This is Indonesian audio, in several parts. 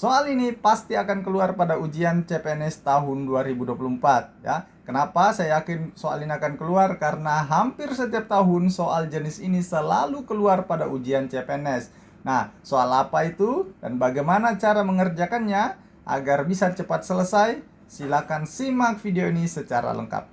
Soal ini pasti akan keluar pada ujian CPNS tahun 2024 ya. Kenapa saya yakin soal ini akan keluar? Karena hampir setiap tahun soal jenis ini selalu keluar pada ujian CPNS. Nah, soal apa itu dan bagaimana cara mengerjakannya agar bisa cepat selesai? Silakan simak video ini secara lengkap.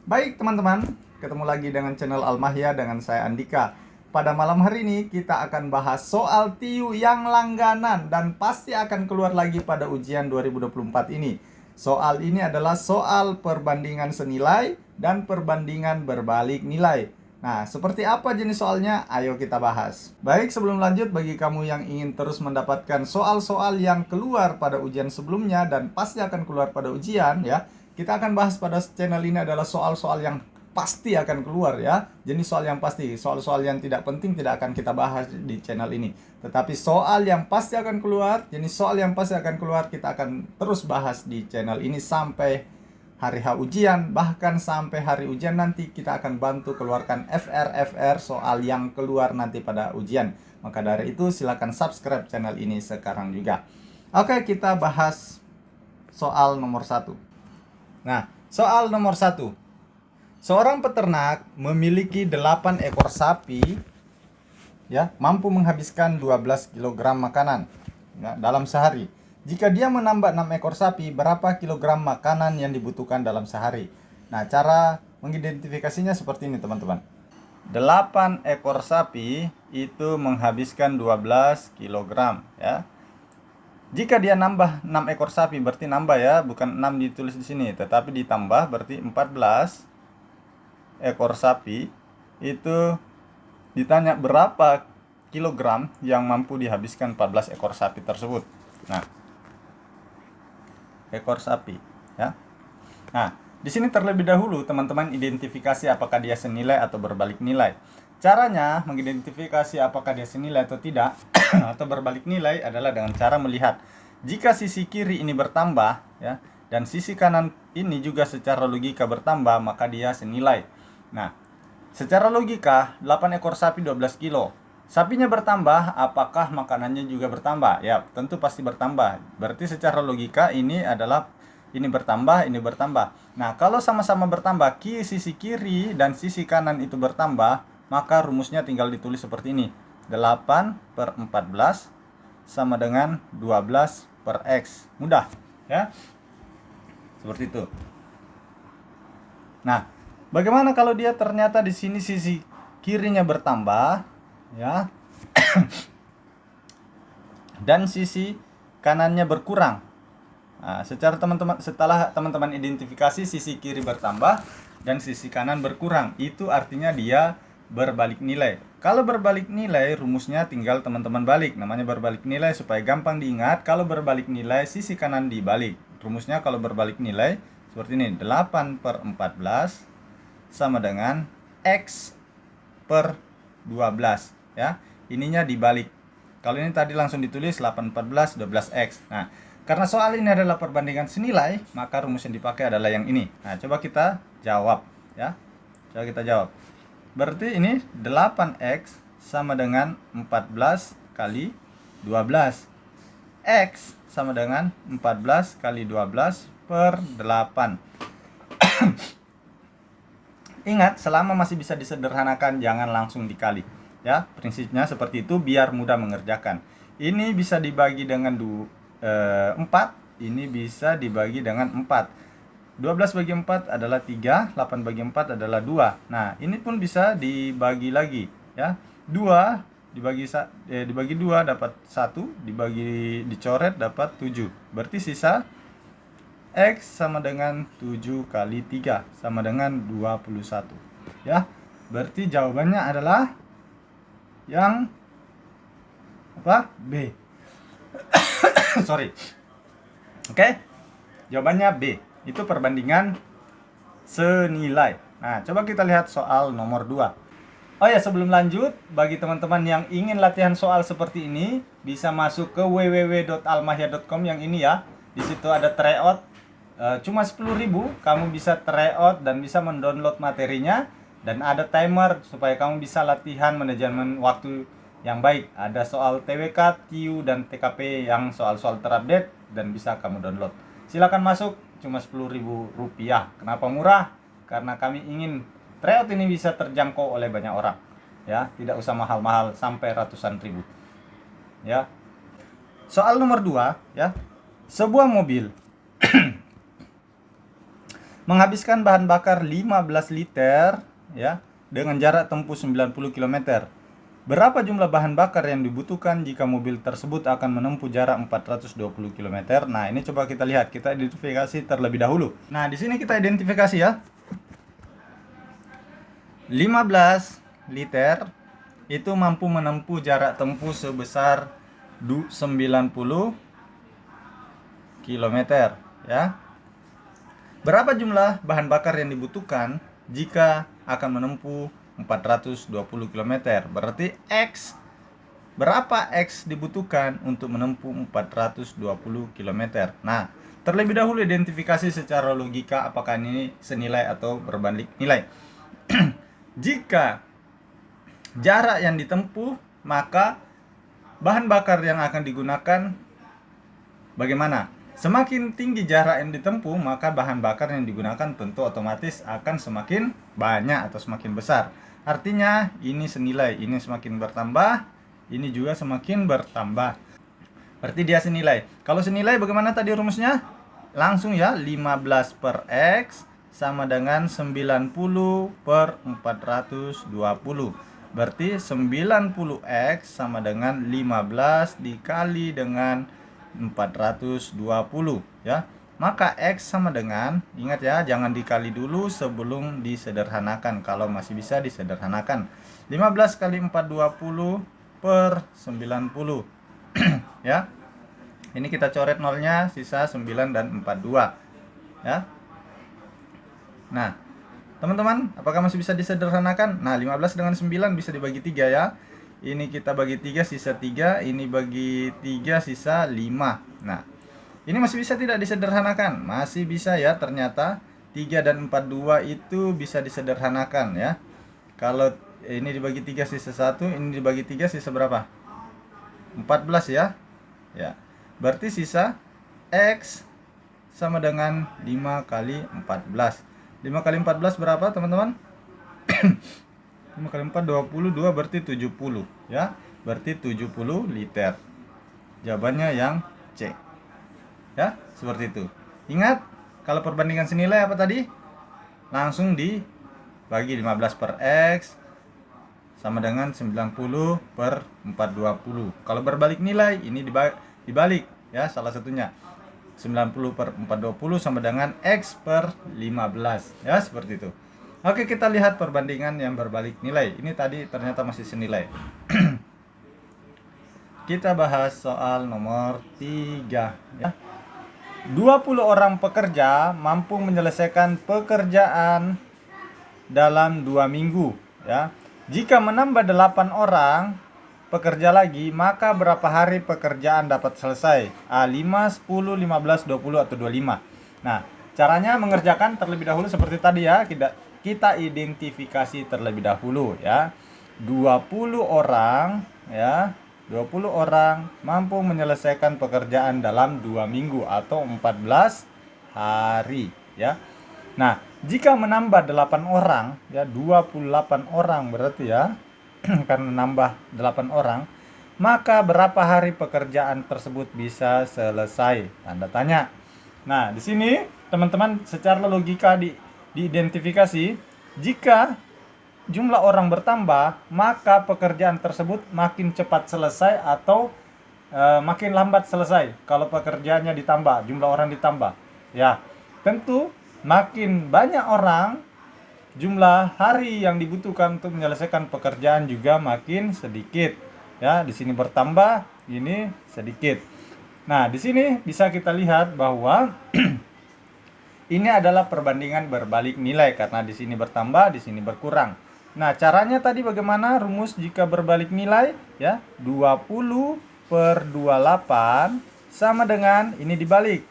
Baik teman-teman, ketemu lagi dengan channel Almahya dengan saya Andika. Pada malam hari ini kita akan bahas soal TIU yang langganan dan pasti akan keluar lagi pada ujian 2024 ini. Soal ini adalah soal perbandingan senilai dan perbandingan berbalik nilai. Nah, seperti apa jenis soalnya? Ayo kita bahas. Baik, sebelum lanjut, bagi kamu yang ingin terus mendapatkan soal-soal yang keluar pada ujian sebelumnya dan pasti akan keluar pada ujian ya, kita akan bahas pada channel ini adalah soal-soal yang pasti akan keluar ya. Jenis soal yang pasti, soal-soal yang tidak penting tidak akan kita bahas di channel ini. Tetapi soal yang pasti akan keluar, jenis soal yang pasti akan keluar, kita akan terus bahas di channel ini sampai hari H ujian. Bahkan sampai hari ujian nanti kita akan bantu keluarkan FR soal yang keluar nanti pada ujian. Maka dari itu silakan subscribe channel ini sekarang juga. Oke, kita bahas soal nomor 1. Nah, soal nomor 1. Seorang peternak memiliki 8 ekor sapi ya, mampu menghabiskan 12 kg makanan ya, dalam sehari. Jika dia menambah 6 ekor sapi, berapa kilogram makanan yang dibutuhkan dalam sehari? Nah, cara mengidentifikasinya seperti ini, teman-teman. 8 ekor sapi itu menghabiskan 12 kg ya. Jika dia nambah 6 ekor sapi, berarti nambah ya, bukan 6 ditulis di sini, tetapi ditambah berarti 14 ekor sapi. Itu ditanya berapa kilogram yang mampu dihabiskan 14 ekor sapi tersebut. Nah, ekor sapi ya. Nah, di sini terlebih dahulu teman-teman identifikasi apakah dia senilai atau berbalik nilai. Caranya mengidentifikasi apakah dia senilai atau tidak atau berbalik nilai adalah dengan cara melihat jika sisi kiri ini bertambah ya dan sisi kanan ini juga secara logika bertambah, maka dia senilai. Nah, secara logika 8 ekor sapi 12 kilo. Sapinya bertambah, apakah makanannya juga bertambah? Ya, tentu pasti bertambah. Berarti secara logika ini adalah ini bertambah, ini bertambah. Nah, kalau sama-sama bertambah, sisi kiri dan sisi kanan itu bertambah, maka rumusnya tinggal ditulis seperti ini. 8 per 14 sama dengan 12 per X. Mudah, ya. Seperti itu. Nah, bagaimana kalau dia ternyata di sini sisi kirinya bertambah, ya, dan sisi kanannya berkurang? Nah, setelah teman-teman identifikasi sisi kiri bertambah dan sisi kanan berkurang, itu artinya dia berbalik nilai. Kalau berbalik nilai, rumusnya tinggal teman-teman balik. Namanya berbalik nilai supaya gampang diingat. Kalau berbalik nilai, sisi kanan dibalik. Rumusnya kalau berbalik nilai seperti ini. 8 per 14 sama dengan X per 12 ya. Ininya dibalik. Kalau ini tadi langsung ditulis 8 14 12X. Nah, karena soal ini adalah perbandingan senilai, maka rumus yang dipakai adalah yang ini. Nah, coba kita jawab ya. Coba kita jawab. Berarti ini 8X sama dengan 14 kali 12. X sama dengan 14 kali 12 per 8. Ingat, selama masih bisa disederhanakan, jangan langsung dikali. Ya, prinsipnya seperti itu biar mudah mengerjakan. Ini bisa dibagi dengan 4, ini bisa dibagi dengan 4. 12 bagi 4 adalah 3, 8 bagi 4 adalah 2. Nah, ini pun bisa dibagi lagi, ya. 2 dibagi 2 dapat 1, dicoret dapat 7. Berarti sisa X sama dengan 7 kali 3 sama dengan 21. Ya. Berarti jawabannya adalah yang apa? B. Sorry. Oke. Jawabannya B. Itu perbandingan senilai. Nah, coba kita lihat soal nomor 2. Oh ya, sebelum lanjut, bagi teman-teman yang ingin latihan soal seperti ini, bisa masuk ke www.almahya.com yang ini ya. Di situ ada tryout. Cuma 10.000, kamu bisa tryout dan bisa mendownload materinya. Dan ada timer supaya kamu bisa latihan manajemen waktu yang baik. Ada soal TWK, TIU, dan TKP yang soal-soal terupdate dan bisa kamu download. Silakan masuk, cuma Rp10.000. Kenapa murah? Karena kami ingin tryout ini bisa terjangkau oleh banyak orang. Ya, tidak usah mahal-mahal sampai ratusan ribu. Ya. Soal nomor 2, ya. Sebuah mobil menghabiskan bahan bakar 15 liter, ya, dengan jarak tempuh 90 km. Berapa jumlah bahan bakar yang dibutuhkan jika mobil tersebut akan menempuh jarak 420 km? Nah, ini coba kita lihat, kita identifikasi terlebih dahulu. Nah, di sini kita identifikasi ya. 15 liter itu mampu menempuh jarak tempuh sebesar 90 km, ya. Berapa jumlah bahan bakar yang dibutuhkan jika akan menempuh 420 km? Berarti X. Berapa X dibutuhkan untuk menempuh 420 km? Nah, terlebih dahulu identifikasi secara logika apakah ini senilai atau berbalik nilai. Jika jarak yang ditempuh, maka bahan bakar yang akan digunakan bagaimana? Semakin tinggi jarak yang ditempuh, maka bahan bakar yang digunakan tentu otomatis akan semakin banyak atau semakin besar. Artinya ini senilai, ini semakin bertambah, ini juga semakin bertambah. Berarti dia senilai. Kalau senilai bagaimana tadi rumusnya? Langsung ya, 15 per X sama dengan 90 per 420. Berarti 90X sama dengan 15 dikali dengan 420, ya. Maka X sama dengan, ingat ya, jangan dikali dulu sebelum disederhanakan. Kalau masih bisa disederhanakan, 15 kali 420 per 90. Ya. Ini kita coret nolnya, sisa 9 dan 42, ya. Nah, teman-teman, apakah masih bisa disederhanakan? Nah, 15 dengan 9 bisa dibagi 3 ya. Ini kita bagi 3 sisa 3, ini bagi 3 sisa 5. Nah, ini masih bisa tidak disederhanakan? Masih bisa ya, ternyata 3 dan 42 itu bisa disederhanakan ya. Kalau ini dibagi 3 sisa 1, ini dibagi 3 sisa berapa? 14 ya. Ya. Berarti sisa X sama dengan 5 kali 14. 5 kali 14 berapa, teman-teman? 5 kali 4 22, berarti 70 ya. Berarti 70 liter. Jawabannya yang C. Ya, seperti itu. Ingat, kalau perbandingan senilai apa tadi? Langsung dibagi 15 per X sama dengan 90 per 420. Kalau berbalik nilai, ini dibalik ya, salah satunya. 90 per 420 sama dengan X per 15 ya, seperti itu. Oke, kita lihat perbandingan yang berbalik nilai. Ini tadi ternyata masih senilai. Kita bahas soal nomor 3 ya. 20 orang pekerja mampu menyelesaikan pekerjaan dalam 2 minggu ya. Jika menambah 8 orang pekerja lagi, maka berapa hari pekerjaan dapat selesai? A5, 10, 15, 20 atau 25. Nah, caranya mengerjakan terlebih dahulu seperti tadi ya. Kita identifikasi terlebih dahulu ya. 20 orang ya. 20 orang mampu menyelesaikan pekerjaan dalam 2 minggu atau 14 hari ya. Nah, jika menambah 8 orang ya, 28 orang berarti ya. Karena nambah 8 orang, maka berapa hari pekerjaan tersebut bisa selesai? Tanda tanya. Nah, di sini teman-teman secara logika diidentifikasi, jika jumlah orang bertambah, maka pekerjaan tersebut makin cepat selesai atau makin lambat selesai. Kalau pekerjaannya ditambah, jumlah orang ditambah. Ya, tentu makin banyak orang, jumlah hari yang dibutuhkan untuk menyelesaikan pekerjaan juga makin sedikit. Ya, di sini bertambah, ini sedikit. Nah, di sini bisa kita lihat bahwa ini adalah perbandingan berbalik nilai karena di sini bertambah, di sini berkurang. Nah, caranya tadi bagaimana rumus jika berbalik nilai? Ya, 20 per 28 sama dengan ini dibalik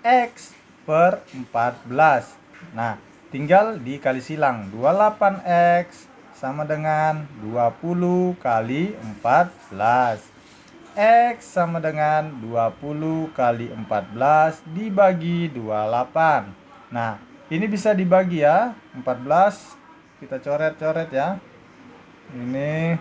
X per 14. Nah, tinggal dikali silang. 28X sama dengan 20 kali 14. X sama dengan 20 kali 14 dibagi 28. Nah, ini bisa dibagi ya. 14 kita coret-coret ya. Ini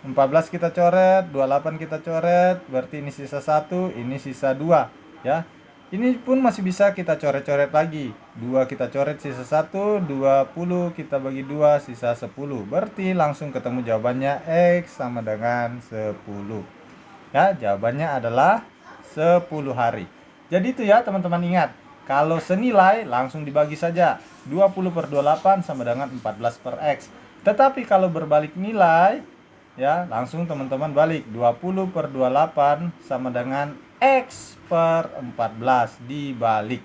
14 kita coret, 28 kita coret, berarti ini sisa 1, ini sisa 2 ya. Ini pun masih bisa kita coret-coret lagi. 2 kita coret sisa 1, 20 kita bagi 2 sisa 10. Berarti langsung ketemu jawabannya X sama dengan 10. Ya, jawabannya adalah 10 hari. Jadi itu ya teman-teman, ingat. Kalau senilai langsung dibagi saja. 20 per 28 sama dengan 14 per X. Tetapi kalau berbalik nilai, ya langsung teman-teman balik. 20 per 28 sama dengan X per 14 dibalik.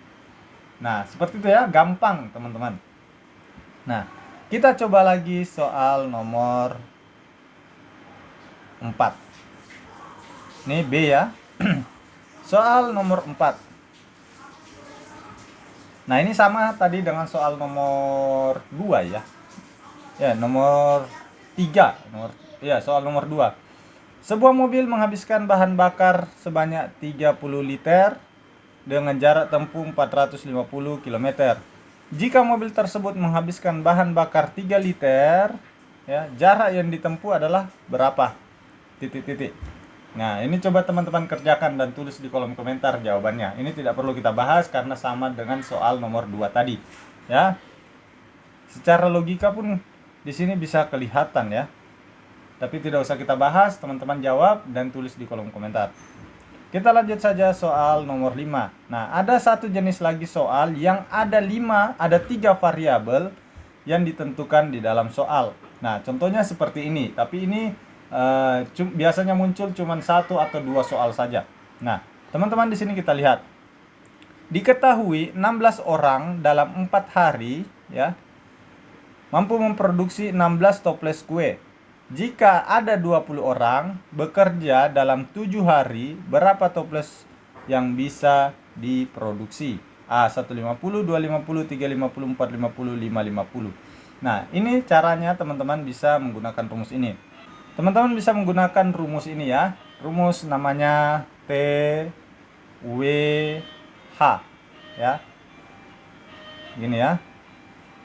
Nah, seperti itu ya, gampang teman-teman. Nah, kita coba lagi soal nomor 4. Ini B ya. Soal nomor 4. Nah, ini sama tadi dengan soal nomor 2 ya. Ya, nomor 3. Soal nomor 2. Sebuah mobil menghabiskan bahan bakar sebanyak 30 liter dengan jarak tempuh 450 km. Jika mobil tersebut menghabiskan bahan bakar 3 liter, ya, jarak yang ditempuh adalah berapa? Titik-titik. Nah, ini coba teman-teman kerjakan dan tulis di kolom komentar jawabannya. Ini tidak perlu kita bahas karena sama dengan soal nomor 2 tadi, ya. Secara logika pun di sini bisa kelihatan ya. Tapi tidak usah kita bahas, teman-teman jawab dan tulis di kolom komentar. Kita lanjut saja soal nomor 5. Nah, ada satu jenis lagi soal yang ada 3 variabel yang ditentukan di dalam soal. Nah, contohnya seperti ini, tapi ini biasanya muncul cuma 1 atau 2 soal saja. Nah, teman-teman di sini kita lihat. Diketahui 16 orang dalam 4 hari ya mampu memproduksi 16 toples kue. Jika ada 20 orang bekerja dalam 7 hari, berapa toples yang bisa diproduksi? A. 150, 250, 350, 450, 550. Nah, ini caranya teman-teman bisa menggunakan rumus ini. Teman-teman bisa menggunakan rumus ini ya. Rumus namanya TWH ya. Gini ya.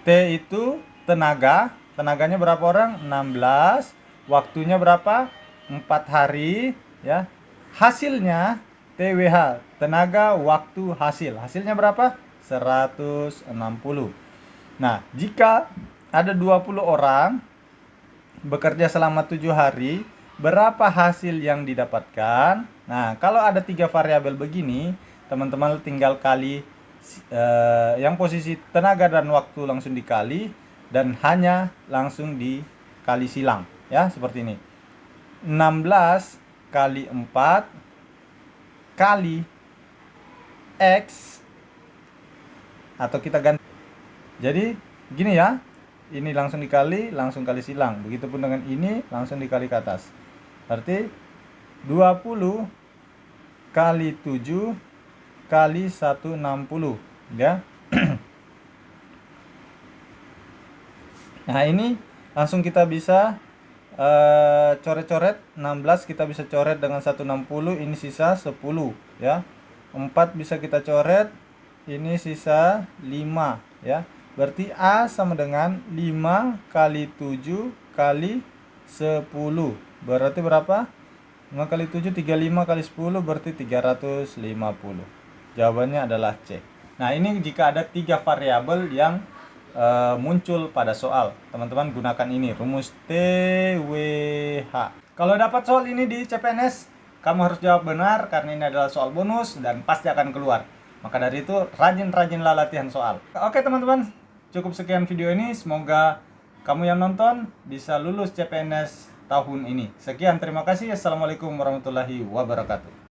T itu tenaga. Tenaganya berapa orang? 16. Waktunya berapa? 4 hari ya. Hasilnya TWH, tenaga waktu hasil. Hasilnya berapa? 160. Nah, jika ada 20 orang bekerja selama 7 hari, berapa hasil yang didapatkan? Nah, kalau ada 3 variabel begini, teman-teman tinggal kali yang posisi tenaga dan waktu langsung dikali dan hanya langsung dikali silang ya, seperti ini. 16 kali 4 kali X, atau kita ganti. Jadi gini ya. Ini langsung dikali, langsung kali silang. Begitupun dengan ini, langsung dikali ke atas. Berarti 20 kali 7 kali 160 ya. Nah, ini langsung kita bisa coret-coret. 16 kita bisa coret dengan 160, ini sisa 10 ya. 4 bisa kita coret, ini sisa 5 ya. Berarti A sama dengan 5 kali 7 kali 10. Berarti berapa? 5 kali 7, 35 kali 10, berarti 350. Jawabannya adalah C. Nah, ini jika ada 3 variabel yang muncul pada soal. Teman-teman gunakan ini, rumus TWH. Kalau dapat soal ini di CPNS, kamu harus jawab benar karena ini adalah soal bonus dan pasti akan keluar. Maka dari itu, rajin-rajinlah latihan soal. Oke teman-teman, cukup sekian video ini. Semoga kamu yang nonton bisa lulus CPNS tahun ini. Sekian, terima kasih. Assalamualaikum warahmatullahi wabarakatuh.